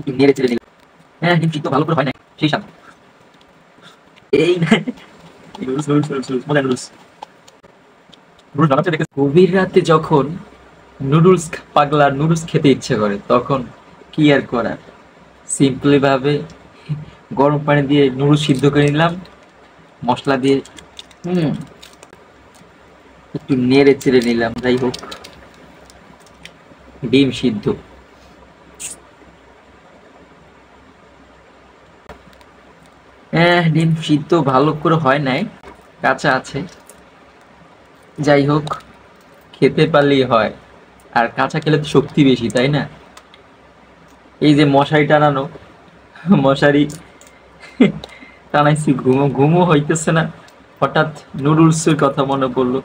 একটু নেড়ে চেড়ে নিলাম। হ্যাঁ, ডিম সিদ্ধ ভালো করে হয় নাই, সেই স্বাদ। এই নুডলস নুডলস নুডলস নুডলস মজার নুডলস। নুডলস বানাচ্ছে দেখে গভীর রাতে যখন নুডলস পাগলা নুডলস খেতে ইচ্ছে করে, তখন কি আর করার, সিম্পলি ভাবে গরম পানি দিয়ে নুডলস সিদ্ধ করে নিলাম মশলা দিয়ে। হুম, একটু নেড়ে চেড়ে নিলাম। যাই হোক, ডিম সিদ্ধ। হ্যাঁ, ডিম সিদ্ধ ভালো করে হয় নাই, কাঁচা আছে। যাই হোক, খেতে পারলেই হয়। আর কাঁচা খেলে তো শক্তি বেশি, তাই না? এই যে মশারি টানানো, মশারি টানাইছি, ঘুমো ঘুমো হইতেছে না। হঠাৎ নুডলসের কথা মনে পড়লো,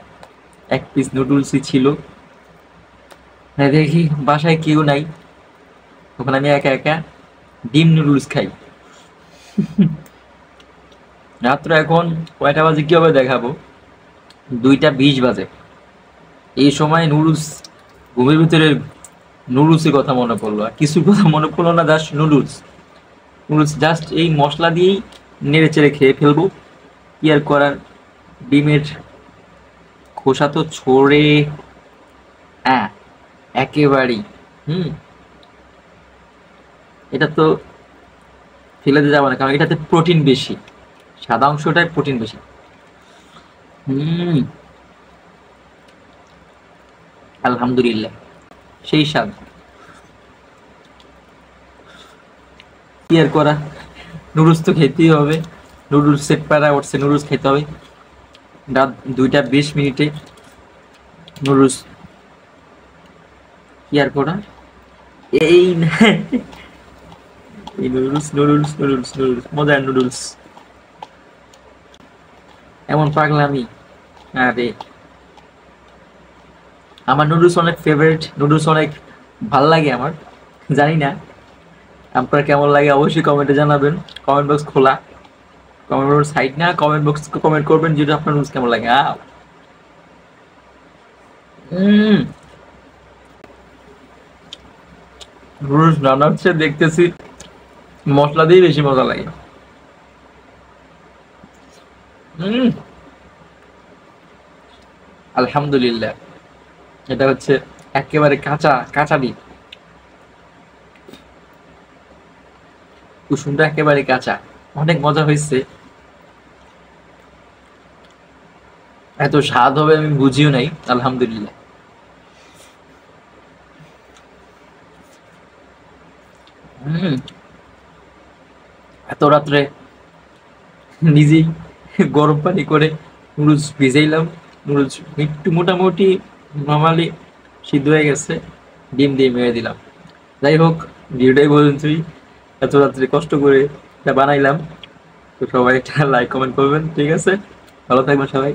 এক পিস নুডলসই ছিল। হ্যাঁ, দেখি বাসায় কেউ নাই, তখন আমি একা একা ডিম নুডলস খাই। রাত্র এখন কয়টা বাজে কিভাবে দেখাবো, 2টা 20 বাজে। এই সময় নুডলস, ঘুমের ভিতরে নুডলসের কথা মনে পড়লো, আর কিছুর কথা মনে পড়লো না, জাস্ট নুডলস। নুডলস জাস্ট এই মশলা দিয়েই নেড়ে চেড়ে খেয়ে ফেলবো, কি আর করার। ডিমের খোসা তো ছড়ে, হ্যাঁ, একেবারেই। হুম, এটা তো ফেলে দিয়ে যাবো না, কারণ এটাতে প্রোটিন বেশি, সাদা অংশটায় প্রোটিন বেশি। হুম, আলহামদুলিল্লাহ, সেই স্বাদ। কি আর করা, নুডলস তো খেতেই হবে। নুডলস সেট প্যারা উঠছে, নুডলস খেতে হবে। রাত 2টা 20 মিনিটে নুডলস, কি আর করা। এই এই নুডলস নুডলস নুডলস নুডলস মজার নুডলস, এমন পাগলামি। আরে, আমার নুডলস অনেক ফেভারিট, নুডলস অনেক ভাল লাগে আমার। জানি না আপনার কেমন লাগে, অবশ্যই কমেন্টে জানাবেন। কমেন্ট বক্স খোলা, কমেন্ট বক্স সাইড না, কমেন্ট বক্স কমেন্ট করবেন যেটা আপনার নুডলস কেমন লাগে। নুডলস রান্না হচ্ছে দেখতেছি, মশলা দিয়ে বেশি মজা লাগে। হুম, আলহামদুলিল্লাহ, এটা হচ্ছে একেবারে কাঁচা কাঁচা ডিম, কুসুমটা একেবারে কাঁচা, অনেক মজা হয়েছে। এত স্বাদ হবে আমি বুঝিও নাই, আলহামদুলিল্লাহ। হুম, এত রাত্রে নিজেই গরম পানি করে নুডলস ভিজাইলাম। নুডলস একটু মোটামুটি নর্মালি সিদ্ধ হয়ে গেছে, ডিম দিয়ে মেরে দিলাম। যাই হোক, ভিডিওটাই পর্যন্তই। এত রাত্রে কষ্ট করে এটা বানাইলাম, তো সবাই একটা লাইক কমেন্ট করবেন, ঠিক আছে? ভালো থাকবেন সবাই।